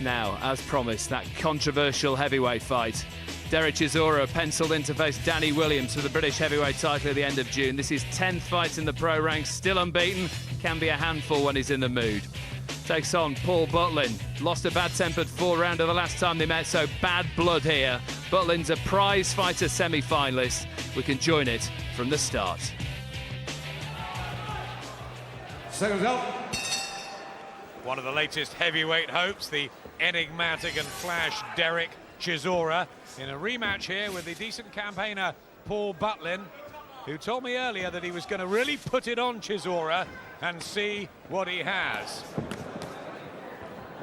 Now, as promised, that controversial heavyweight fight. Derek Chisora penciled in to face Danny Williams for the British heavyweight title at the end of June. This is 10th fight in the pro ranks, still unbeaten, can be a handful when he's in the mood. Takes on Paul Butlin. Lost a bad-tempered 4-rounder the last time they met, so bad blood here. Butlin's a prize fighter semi-finalist. We can join it from the start. Seconds out. One of the latest heavyweight hopes, the enigmatic and flash Derek Chisora, in a rematch here with the decent campaigner Paul Butlin, who told me earlier that he was going to really put it on Chisora and see what he has.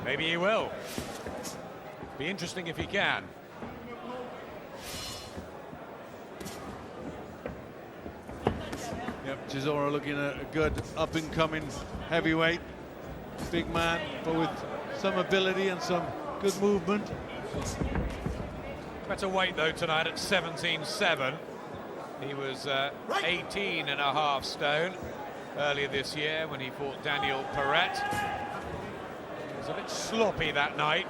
Maybe he will. Be interesting if he can. Yep, Chisora looking at a good up-and-coming heavyweight. Big man, but with some ability and some good movement. Better weight though tonight at 17.7. He was 18.5 stone earlier this year when he fought Daniel Parris. He was a bit sloppy that night.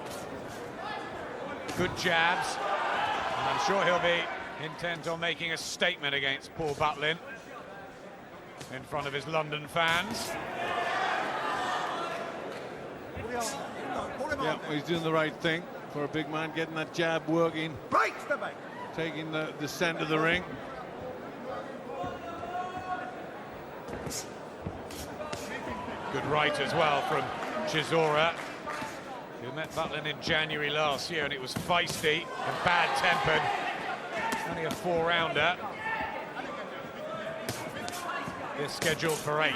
Good jabs. And I'm sure he'll be intent on making a statement against Paul Butlin in front of his London fans. Yeah, he's doing the right thing for a big man, getting that jab working, taking the center of the ring. Good right as well from Chisora, who met Butlin in January last year, and it was feisty and bad-tempered. Only a 4-rounder. They're scheduled for 8.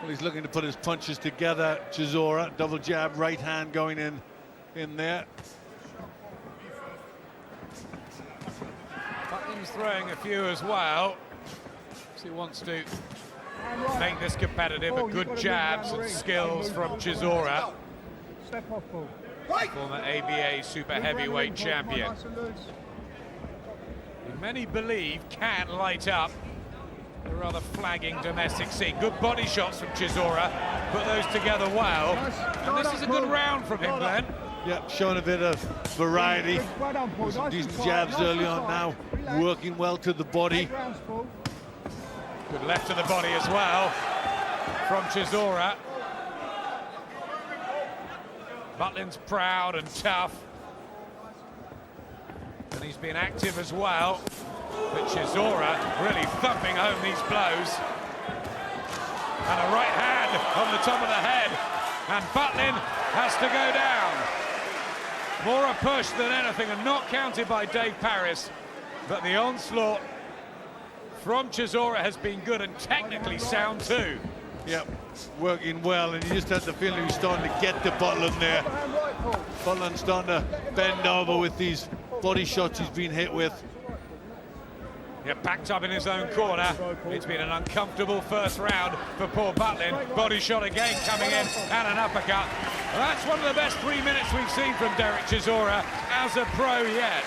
Well, he's looking to put his punches together. Chisora, double jab, right hand going in there. Butlin's throwing a few as well. He wants to make this competitive, but good jabs and skills from Chisora, former ABA super heavyweight champion. Who many believe can light up a rather flagging domestic scene. Good body shots from Chisora, put those together well. And this is a good round from him, Glenn. Yeah, showing a bit of variety. With some decent jabs early on now, working well to the body. Good left to the body as well from Chisora. Butlin's proud and tough. And he's been active as well. But Chisora really thumping home these blows. And a right hand on the top of the head. And Butlin has to go down. More a push than anything, and not counted by Dave Parris. But the onslaught from Chisora has been good and technically sound too. Yep, working well, and you just had the feeling he was starting to get to Butlin there. Butlin's starting to bend over with these body shots he's been hit with. Yeah, backed up in his own corner. It's been an uncomfortable first round for Paul Butlin. Body shot again coming in, and an uppercut. Well, that's one of the best 3 minutes we've seen from Derek Chisora as a pro yet.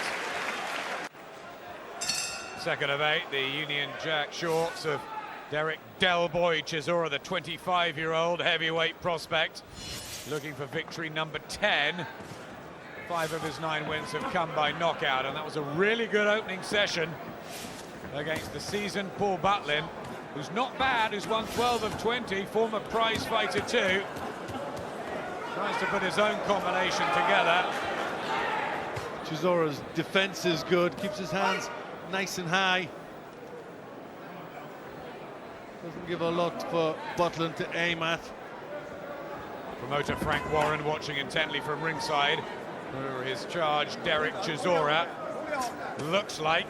Second of 8, the Union Jack shorts of Derek Delboy Chisora, the 25-year-old heavyweight prospect, looking for victory number 10. 5 of his 9 wins have come by knockout, and that was a really good opening session against the seasoned Paul Butlin, who's not bad, who's won 12 of 20, former prize fighter too. Tries to put his own combination together. Chisora's defense is good, keeps his hands nice and high. Doesn't give a lot for Butlin to aim at. Promoter Frank Warren watching intently from ringside. For his charge, Derek Chisora. Looks like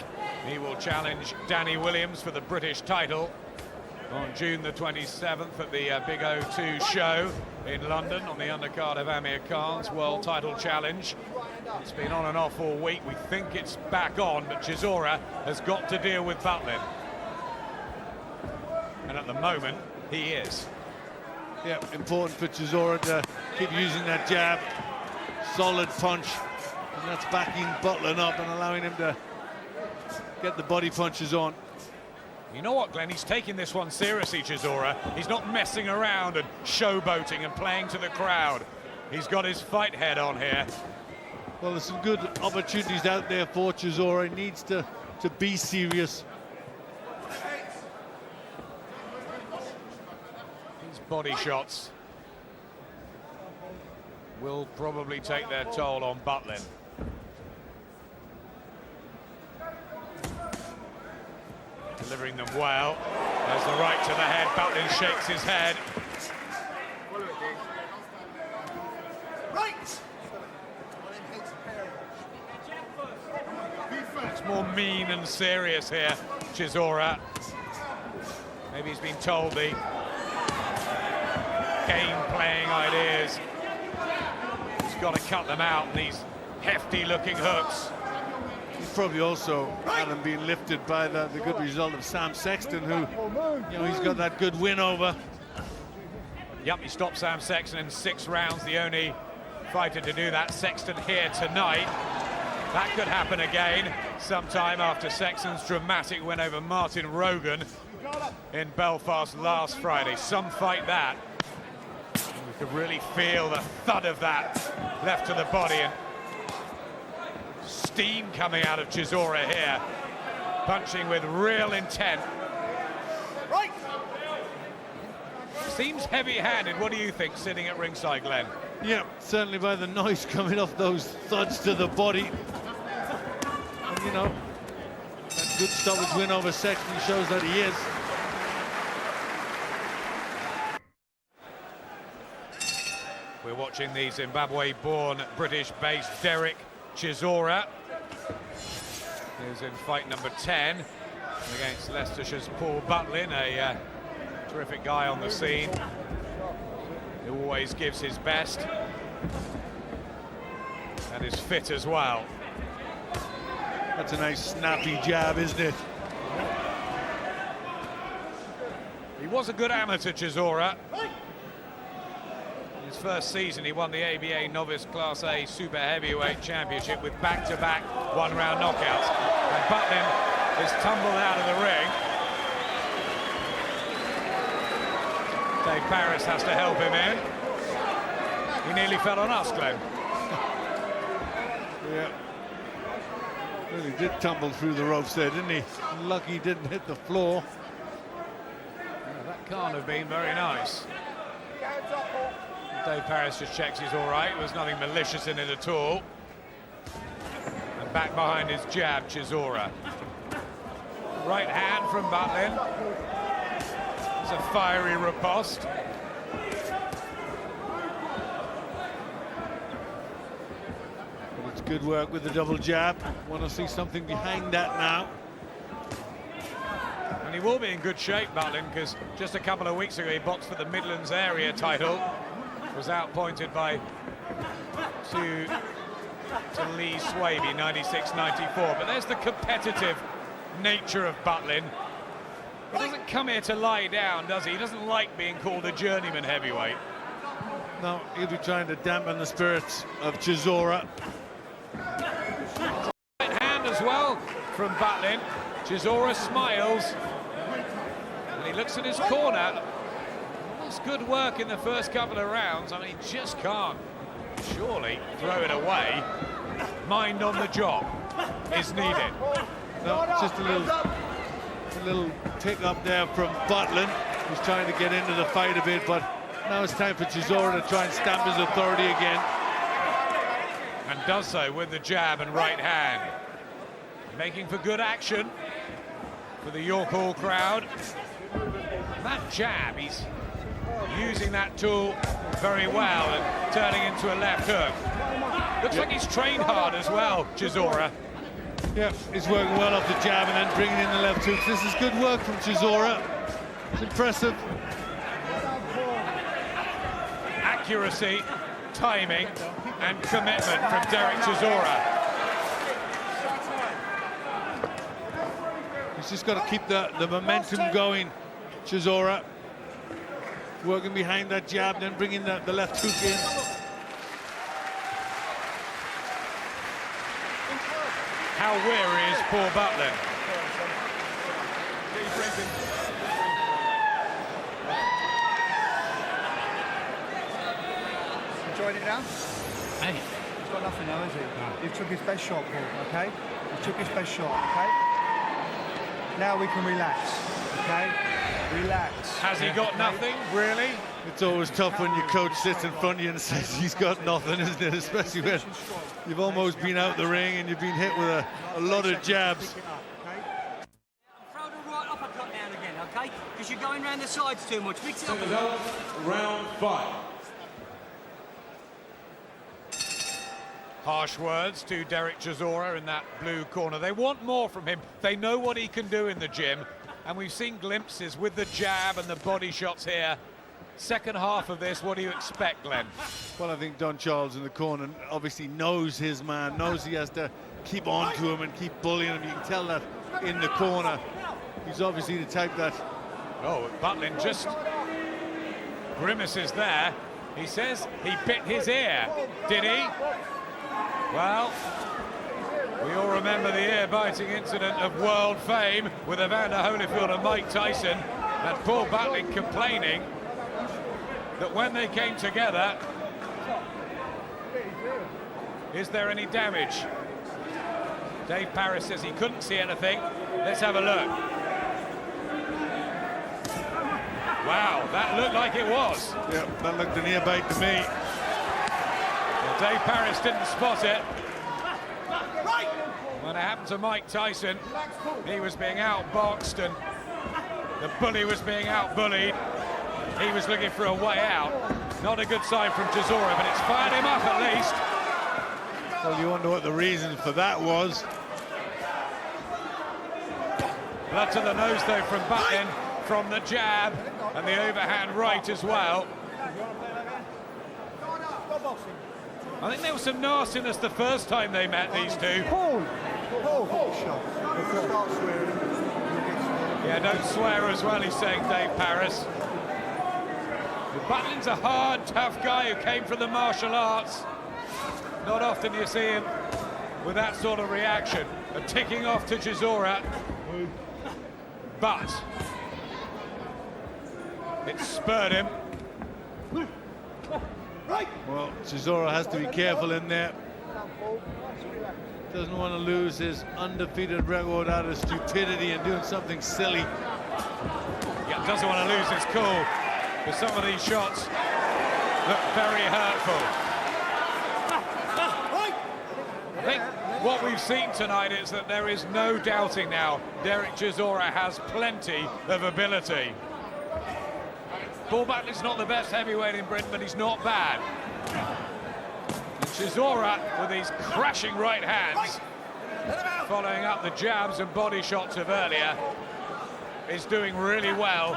he will challenge Danny Williams for the British title on June the 27th at the Big O2 show in London on the undercard of Amir Khan's World Title Challenge. It's been on and off all week. We think it's back on, but Chisora has got to deal with Butlin. And at the moment, he is. Yeah, important for Chisora to keep using that jab. Solid punch. And that's backing Butlin up and allowing him to get the body punches on. You know what, Glenn? He's taking this one seriously, Chisora. He's not messing around and showboating and playing to the crowd. He's got his fight head on here. Well, there's some good opportunities out there for Chisora. He needs to be serious. These body shots will probably take their toll on Butlin. Delivering them well. There's the right to the head. Butlin shakes his head. It's more mean and serious here, Chisora. Maybe he's been told the game-playing ideas. He's got to cut them out, these hefty-looking hooks. He's probably also, Adam, being lifted by the good result of Sam Sexton, who, you know, he's got that good win over. Yep, he stopped Sam Sexton in 6 rounds, the only fighter to do that. Sexton here tonight. That could happen again sometime after Sexton's dramatic win over Martin Rogan in Belfast last Friday. Some fight that. You could really feel the thud of that left to the body, and steam coming out of Chisora here, punching with real intent. Right. Seems heavy-handed. What do you think, sitting at ringside, Glenn? Yeah, certainly by the noise coming off those thuds to the body. And, you know, that good stoppage win over Sexton shows that he is. We're watching the Zimbabwe-born, British-based Derek Chisora. He's in fight number 10 against Leicestershire's Paul Butlin, a terrific guy on the scene. He always gives his best and is fit as well. That's a nice snappy jab, isn't it? He was a good amateur, Chisora. In his first season, he won the ABA Novice Class A Super Heavyweight Championship with back-to-back one-round knockouts. And Butlin is tumbled out of the ring. Dave Parris has to help him in. He nearly fell on us, Glenn. Yeah. Really did tumble through the ropes there, didn't he? Lucky he didn't hit the floor. Yeah, that can't have been very nice. Dave Parris just checks he's all right. There was nothing malicious in it at all. And back behind his jab, Chisora. Right hand from Butlin. It's a fiery riposte. But it's good work with the double jab. Want to see something behind that now. And he will be in good shape, Butlin, because just a couple of weeks ago he boxed for the Midlands area title. Was outpointed by to Lee Swaby, 96-94. But there's the competitive nature of Butlin. He doesn't come here to lie down, does he? He doesn't like being called a journeyman heavyweight. No, he'll be trying to dampen the spirits of Chisora. Right hand as well from Butlin. Chisora smiles. And he looks at his corner. That's good work in the first couple of rounds. I mean, he just can't surely throw it away. Mind on the job is needed. No, just a little tick up there from Butlin. He's trying to get into the fight a bit, but now it's time for Chisora to try and stamp his authority again. And does so with the jab and right hand. Making for good action for the York Hall crowd. That jab, he's using that tool very well and turning into a left hook. Looks like he's trained hard as well, Chisora. Yeah, he's working well off the jab and then bringing in the left hook. This is good work from Chisora. It's impressive. Accuracy, timing, and commitment from Derek Chisora. He's just got to keep the momentum going, Chisora. Working behind that jab, then bringing the left hook in. How weary is Paul Butlin? Enjoying it now? Hey. He's got nothing now, has he? No. He took his best shot, Paul, okay? He took his best shot, okay? Now we can relax, okay? Relax. Has he got nothing, really? It's always tough when your coach sits in front of you and says he's got nothing, isn't it? Especially when you've almost been out the ring and you've been hit with a lot of jabs. Throw the right uppercut now and again, okay? Because you're going round the sides too much. Mix it up. Seconds out. Round 5. Harsh words to Derek Chisora in that blue corner. They want more from him. They know what he can do in the gym. And we've seen glimpses with the jab and the body shots here. Second half of this, what do you expect, Glenn? Well, I think Don Charles in the corner obviously knows his man, knows he has to keep on to him and keep bullying him. You can tell that in the corner. He's obviously the type that... Oh, Butlin just grimaces there. He says he bit his ear. Did he? Well, we all remember the ear-biting incident of world fame with Evander Holyfield and Mike Tyson, and Paul Butlin complaining that when they came together, is there any damage? Dave Parris says he couldn't see anything. Let's have a look. Wow, that looked like it was. Yeah, that looked an ear bite to me. Well, Dave Parris didn't spot it. When it happened to Mike Tyson, he was being outboxed and the bully was being outbullied. He was looking for a way out. Not a good sign from Chisora, but it's fired him up at least. Well, you wonder what the reason for that was. Blood to the nose, though, from Butlin, from the jab, and the overhand right as well. I think there was some nastiness the first time they met, these two. Yeah, don't swear as well, he's saying, Dave Parris. Butlin's a hard, tough guy who came from the martial arts. Not often you see him with that sort of reaction. A ticking off to Chisora. But it spurred him. Well, Chisora has to be careful in there. Doesn't want to lose his undefeated record out of stupidity and doing something silly. Yeah, doesn't want to lose his cool, because some of these shots look very hurtful. I think what we've seen tonight is that there is no doubting now Derek Chisora has plenty of ability. Paul Butlin's not the best heavyweight in Britain, but he's not bad. And Chisora, with these crashing right hands, following up the jabs and body shots of earlier, is doing really well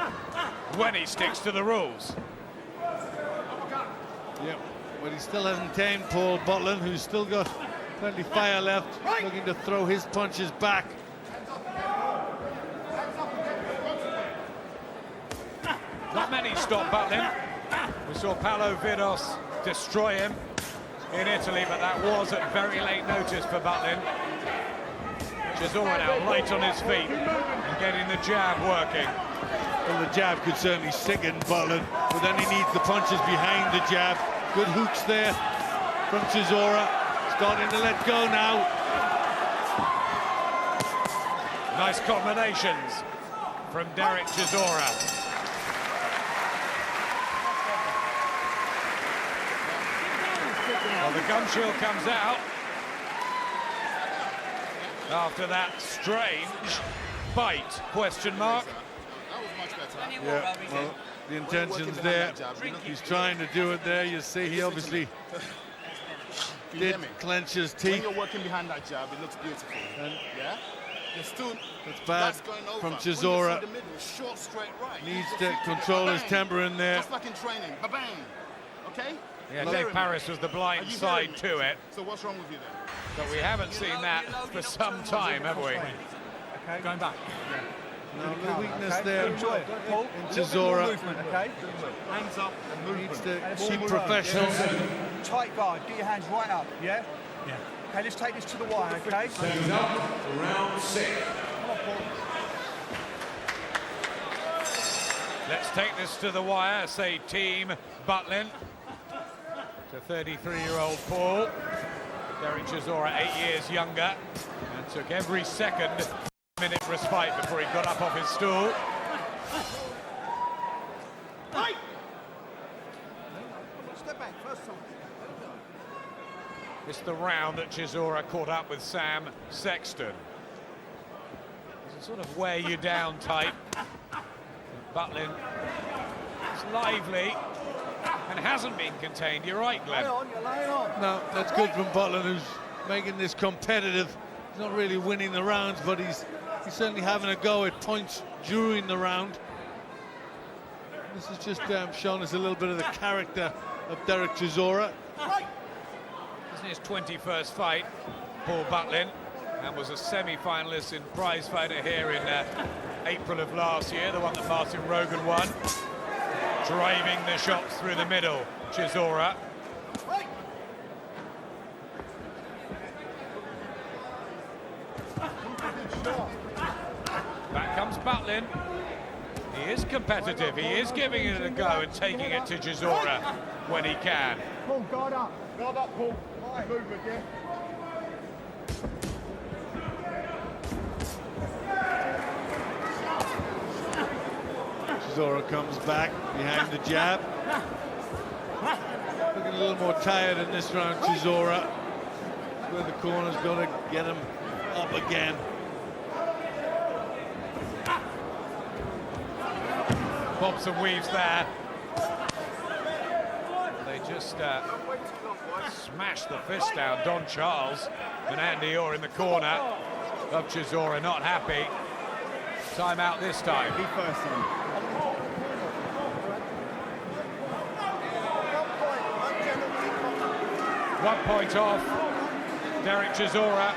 when he sticks to the rules. Yep, but he still hasn't tamed Paul Butlin, who's still got plenty fire left, looking to throw his punches back. Not many stop Butlin. We saw Paulo Vidos destroy him in Italy, but that was at very late notice for Butlin. Chisora now light on his feet and getting the jab working. Well, the jab could certainly sicken Butlin, but then he needs the punches behind the jab. Good hooks there from Chisora. Starting to let go now. Nice combinations from Derek Chisora. Well, the gum shield comes out after that strange bite, question mark. Yeah, well, the intention's there. He's trying to do it there. You see, he obviously did clench his teeth. When you're working behind that jab, it looks beautiful. And yeah? That's bad from Chisora. Short, straight right. Needs to control his temper in there. Just like in training. Ba-bang. Okay? Yeah, Dave Parris was the blind side to it. So what's wrong with you then? But we haven't seen that for some time, have we? Okay, going back. No, the weakness there in Paul, Chisora. movement, okay? Hands up and movement. Needs to keep professional. Tight guard, get your hands right up, yeah? Yeah. Okay, let's take this to the wire, okay? Seconds out. Round 6. Come on, Paul. Let's take this to the wire, say Team Butlin. To 33-year-old Paul. Derek Chisora, 8 years younger, and took every second minute respite before he got up off his stool. Step back, first time. It's the round that Chisora caught up with Sam Sexton. It's a sort of wear you down type. Butlin is lively and hasn't been contained. You're right, Glenn. You're laying on. No, that's good from Butlin, who's making this competitive. He's not really winning the rounds, but he's certainly having a go at points during the round. This has just shown us a little bit of the character of Derek Chisora. This is his 21st fight, Paul Butlin, and was a semi-finalist in prize fighter here in April of last year, the one that Martin Rogan won. Driving the shots through the middle, Chisora. Back comes Butlin. He is competitive, he is giving it a go and taking it to Chisora when he can. Paul, guard up. Guard up, Paul. Movement, yeah. Chisora comes back behind the jab. Looking a little more tired in this round, Chisora. Where the corner's got to get him up again. Bobs and weaves there. They just smashed the fist down. Don Charles and Andy Orr in the corner of Chisora, not happy. Time out this time. Be first time. 1 point off. Derek Chisora.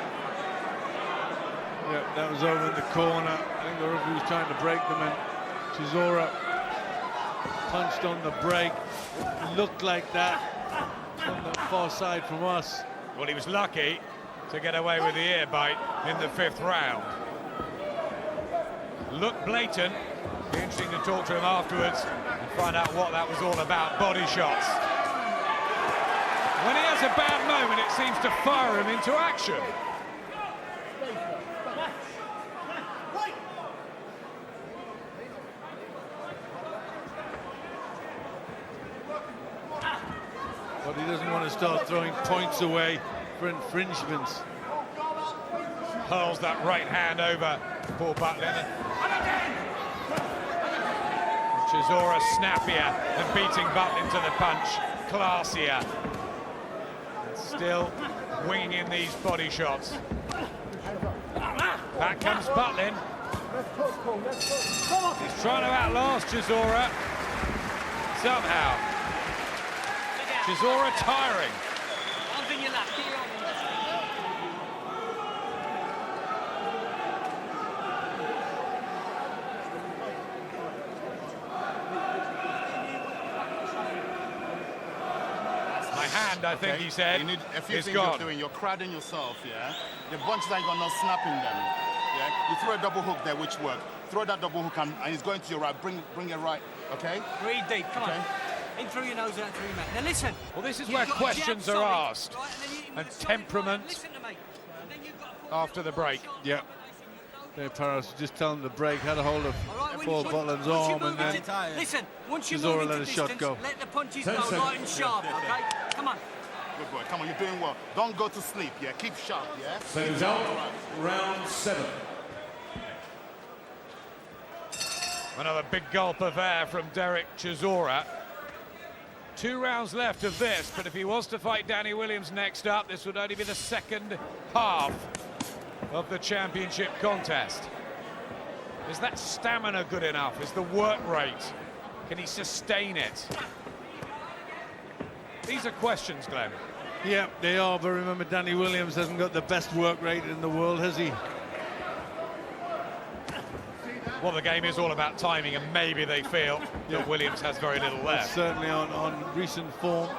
Yeah, that was over in the corner. I think the referee was trying to break them, and Chisora punched on the break. It looked like that on the far side from us. Well, he was lucky to get away with the ear bite in the 5th round. Looked blatant. Be interesting to talk to him afterwards and find out what that was all about. Body shots. When he has a bad moment, it seems to fire him into action. But he doesn't want to start throwing points away for infringements. Hurls that right hand over Paul Butlin. Chisora snappier and beating Butlin to the punch. Classier. Still winging in these body shots. Back comes Butlin. He's trying to outlast Chisora. Somehow. Chisora tiring. Arms in your lap, get your arms in your lap. My hand, I think he said, You need a few is things gone. you're doing. You're crowding yourself, yeah? The bunch that you're not snapping them, yeah? You throw a double hook there, which work. Throw that double hook and it's going to your right. Bring it right, okay? Breathe deep, come Okay. on. In through your nose, out through your mouth. Now listen. Well, this is You've where got a questions jab are side, asked. right, and then you- and with the side temperament right, listen to me. And then you've got to put after the break. Yeah. Dave Parris was just telling the break, had a hold of All right, when Paul you- Butlin's once you arm, move and into- then listen, once you Chisora move into let a shot distance, go. let the punches 10 go seconds. light and sharp, okay? Come on. Good boy. Come on, you're doing well. Don't go to sleep, yeah? Keep sharp, yeah? Seconds out. Round 7. Another big gulp of air from Derek Chisora. 2 rounds left of this, but if he was to fight Danny Williams next up, this would only be the second half of the championship contest. Is that stamina good enough? Is the work rate? Can he sustain it? These are questions, Glenn. yeah, they are. But remember, Danny Williams hasn't got the best work rate in the world, has he? Well, the game is all about timing, and maybe they feel that Williams has very little left. Certainly on recent form,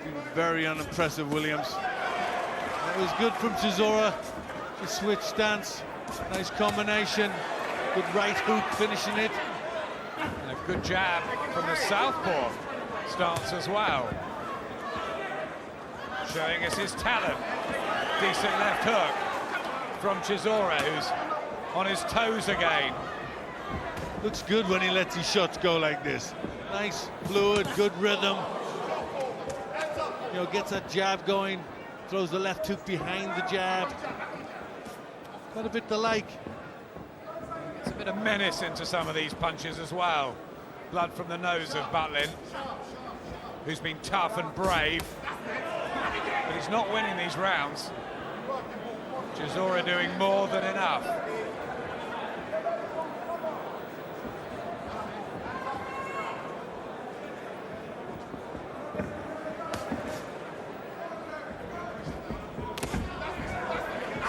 he was very unimpressive, Williams. That was good from Chisora. The switch stance, nice combination. Good right hook finishing it. And a Good jab from the southpaw stance as well. Showing us his talent. Decent left hook from Chisora, who's on his toes again. Looks good when he lets his shots go like this. Nice, fluid, good rhythm. You know, gets that jab going, throws the left hook behind the jab. Got a bit to like. It's a bit of menace into some of these punches as well. Blood from the nose of Butlin, who's been tough and brave, but he's not winning these rounds. Chisora doing more than enough.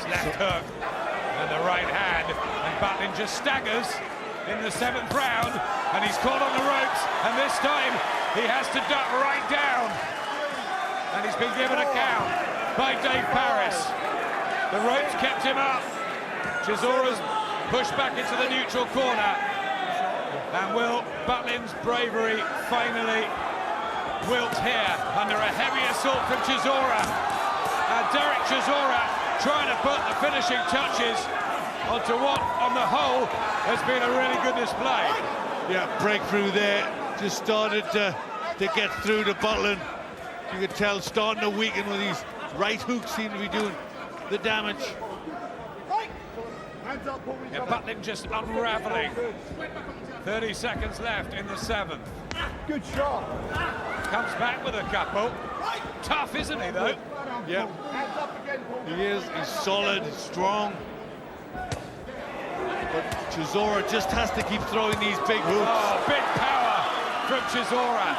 Left hook and the right hand, and Butlin just staggers in the 7th round, and he's caught on the ropes, and this time he has to duck right down, and he's been given a count by Dave Parris. The ropes kept him up. Chisora's pushed back into the neutral corner, and will Butlin's bravery finally wilt here under a heavy assault from Chisora? And Derek Chisora trying to put the finishing touches onto what, on the whole, has been a really good display. Yeah, breakthrough there. Just started to get through to Butlin. You could tell starting to weaken with these right hooks seem to be doing the damage. Yeah, Butlin just unraveling. 30 seconds left in the 7th. Good shot. Comes back with a couple. Tough, isn't he, though? Yeah, he is. He's solid, he's strong. But Chisora just has to keep throwing these big hooks. Oh, big power from Chisora.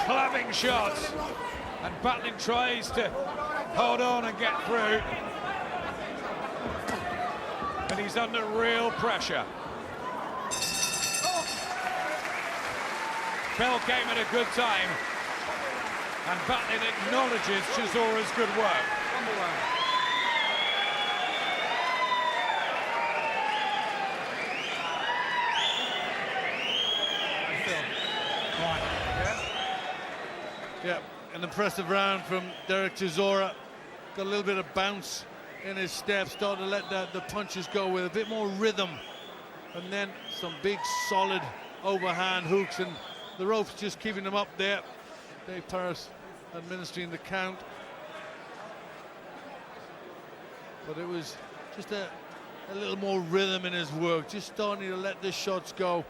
Clubbing shots. And Butlin tries to hold on and get through. But he's under real pressure. Bell came at a good time. And Butlin acknowledges Chisora's good work. Yeah, an impressive round from Derek Chisora. Got a little bit of bounce in his step, started to let the punches go with a bit more rhythm. And then some big, solid overhand hooks, and the ropes just keeping him up there. Dave Parris administering the count. But it was just a little more rhythm in his work, just starting to let the shots go.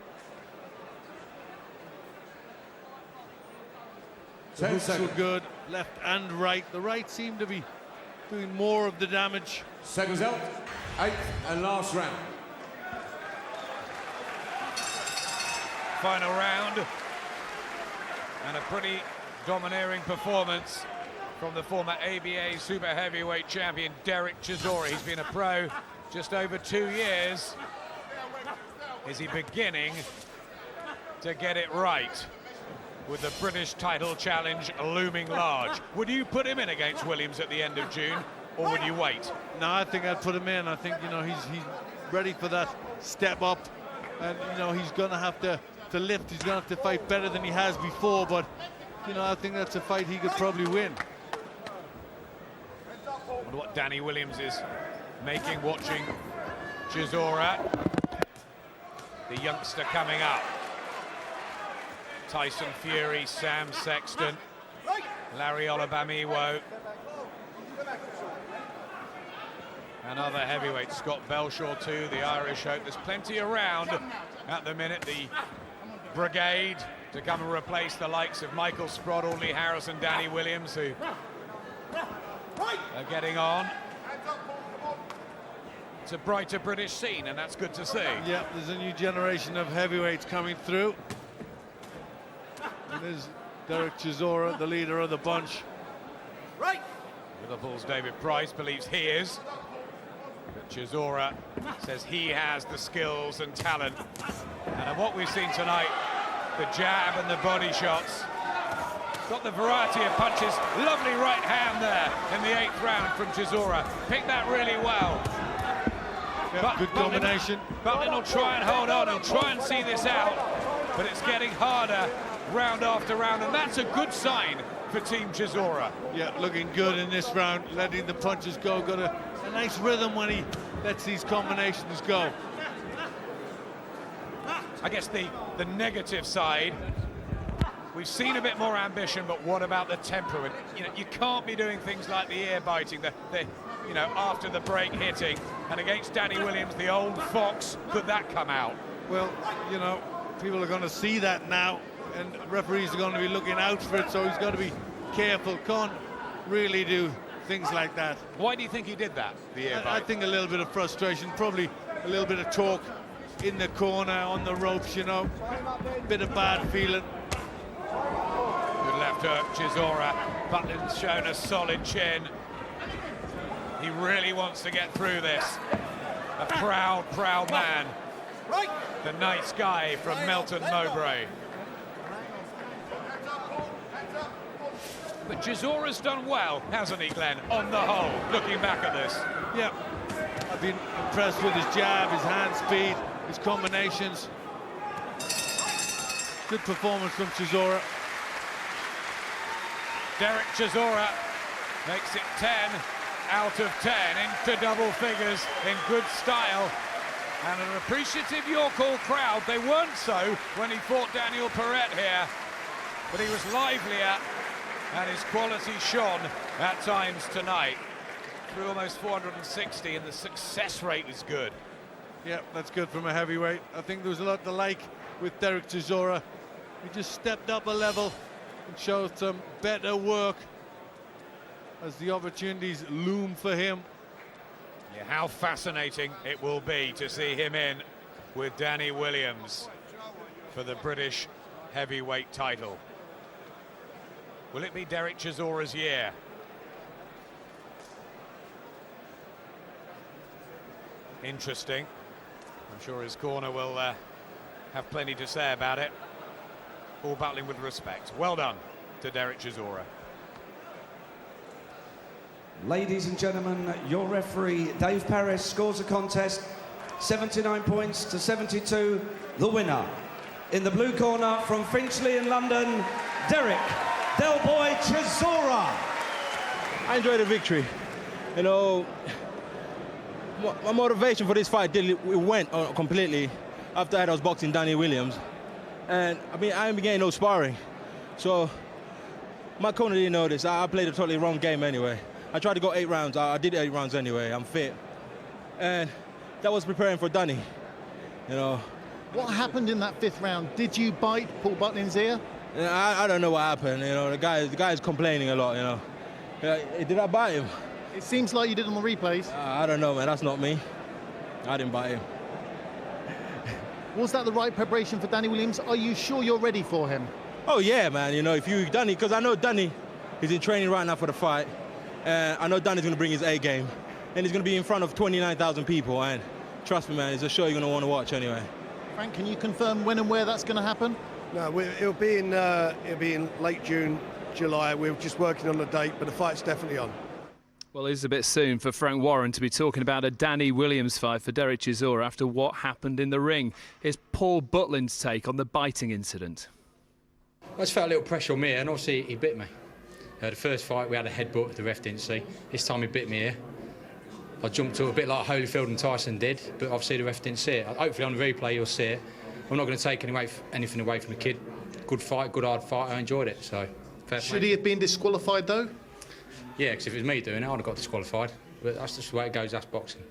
10 hooks were seconds. good, left and right. The right seemed to be doing more of the damage. Seconds out. 8th and last round. Final round. And a pretty domineering performance from the former ABA super heavyweight champion Derek Chisora. He's been a pro just over 2 years. Is he beginning to get it right with the British title challenge looming large? Would you put him in against Williams at the end of June, or would you wait? No, I think I'd put him in. I think, you know, he's ready for that step up, and you know, he's gonna have to lift. He's gonna have to fight better than he has before, but you know, I think that's a fight he could probably win. I wonder what Danny Williams is making watching Chisora. The youngster coming up. Tyson Fury, Sam Sexton, Larry Olubamiwo. And other heavyweights, Scott Belshaw too, the Irish hope. There's plenty around at the minute. The brigade to come and replace the likes of Michael Sproddle, Lee Harris and Danny Williams, who are getting on. It's a brighter British scene, and that's good to see. Yeah, there's a new generation of heavyweights coming through. And there's Derek Chisora, the leader of the bunch. Liverpool's David Price believes he is. But Chisora says he has the skills and talent. And of what we've seen tonight, the jab and the body shots. Got the variety of punches. Lovely right hand there in the 8th round from Chisora. Picked that really well. Yeah, good combination. Butlin will try and hold on. He'll try and see this out. but it's getting harder round after round, and that's a good sign for Team Chisora. Yeah, looking good in this round, letting the punches go. Got a nice rhythm when he lets these combinations go. I guess the negative side, we've seen a bit more ambition, but what about the temperament? You know, you can't be doing things like the ear biting, the you know, after the break hitting, and against Danny Williams, the old fox, could that come out? Well, you know, people are going to see that now, and referees are going to be looking out for it, so he's got to be careful. Can't really do things like that. Why do you think he did that, the ear bite? I think a little bit of frustration, probably a little bit of talk in the corner, on the ropes, you know, bit of bad feeling. Good left hook, Chisora. Butlin's shown a solid chin. He really wants to get through this. A proud, proud man. The nice guy from Melton Mowbray. But Chisora's done well, hasn't he, Glenn, on the whole, looking back at this? Yeah, I've been impressed with his jab, his hand speed, his combinations. Good performance from Chisora. Derek Chisora makes it 10 out of 10 into double figures in good style. And an appreciative York Hall crowd. They weren't so when he fought Daniel Perret here, but he was livelier and his quality shone at times tonight. Through almost 460, and the success rate is good. Yeah, that's good from a heavyweight. I think there was a lot to like with Derek Chisora. He just stepped up a level and showed some better work as the opportunities loom for him. Yeah, how fascinating it will be to see him in with Danny Williams for the British heavyweight title. Will it be Derek Chisora's year? Interesting. I'm sure his corner will have plenty to say about it. All battling with respect. Well done to Derek Chisora. Ladies and gentlemen, your referee, Dave Parris, scores the contest 79 points to 72. The winner, in the blue corner from Finchley in London, Derek Del Boy Chisora. I enjoyed the victory. You know, my motivation for this fight went completely after I was boxing Danny Williams. And I mean, I ain't been getting no sparring. So my corner didn't know this. I played a totally wrong game anyway. I tried to go 8 rounds. I did 8 rounds anyway. I'm fit. And that was preparing for Danny, you know. What happened in that 5th round? Did you bite Paul Butlin's ear? I don't know what happened, you know. The guy's complaining a lot, you know. Did I bite him? It seems like you did on the replays. I don't know, man. That's not me. I didn't bite him. Was that the right preparation for Danny Williams? Are you sure you're ready for him? Oh, yeah, man. You know, if you Danny, because I know Danny is in training right now for the fight. I know Danny's going to bring his A game. And he's going to be in front of 29,000 people. And trust me, man, it's a show you're going to want to watch anyway. Frank, can you confirm when and where that's going to happen? No, it'll be in late June, July. We're just working on the date, but the fight's definitely on. Well, it's a bit soon for Frank Warren to be talking about a Danny Williams fight for Derek Chisora after what happened in the ring. Here's Paul Butlin's take on the biting incident. I just felt a little pressure on me, and obviously he bit me. The first fight we had a headbutt, the ref didn't see. This time he bit me here. I jumped to a bit like Holyfield and Tyson did, but obviously the ref didn't see it. Hopefully on the replay you'll see it. I'm not going to take anything away from the kid. Good fight, good hard fight. I enjoyed it. So should he have been disqualified though? Yeah, because if it was me doing it, I'd have got disqualified. But that's just the way it goes. That's boxing.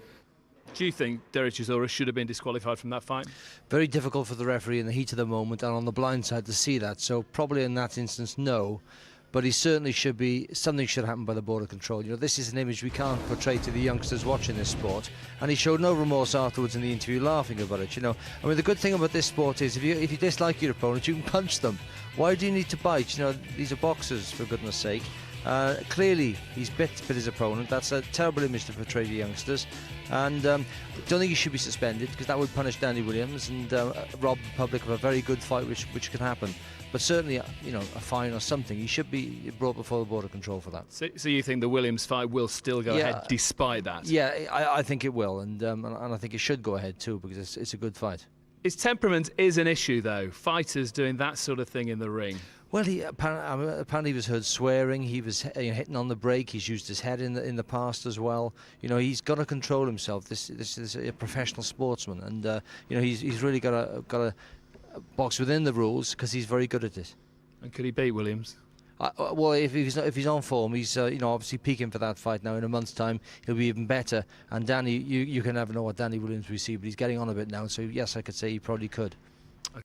Do you think Derek Chisora should have been disqualified from that fight? Very difficult for the referee in the heat of the moment and on the blind side to see that. So probably in that instance, no. But he certainly should be, something should happen by the Board of Control. You know, this is an image we can't portray to the youngsters watching this sport. And he showed no remorse afterwards in the interview, laughing about it, you know. I mean, the good thing about this sport is if you dislike your opponent, you can punch them. Why do you need to bite? You know, these are boxers, for goodness sake. Clearly, he's bit his opponent. That's a terrible image to portray to youngsters. And don't think he should be suspended, because that would punish Danny Williams and rob the public of a very good fight, which could happen. But certainly, you know, a fine or something. He should be brought before the Board of Control for that. So you think the Williams fight will still go ahead despite that? Yeah, I think it will, and I think it should go ahead too, because it's a good fight. His temperament is an issue, though. Fighters doing that sort of thing in the ring. Well, apparently he was heard swearing. He was hitting on the brake. He's used his head in the past as well. You know, he's got to control himself. This is a professional sportsman, and you know, he's really got to box within the rules because he's very good at it. And could he beat Williams? Well, if he's on form, he's you know, obviously peaking for that fight now. In a month's time, he'll be even better. And Danny, you can never know what Danny Williams we see, but he's getting on a bit now. So yes, I could say he probably could.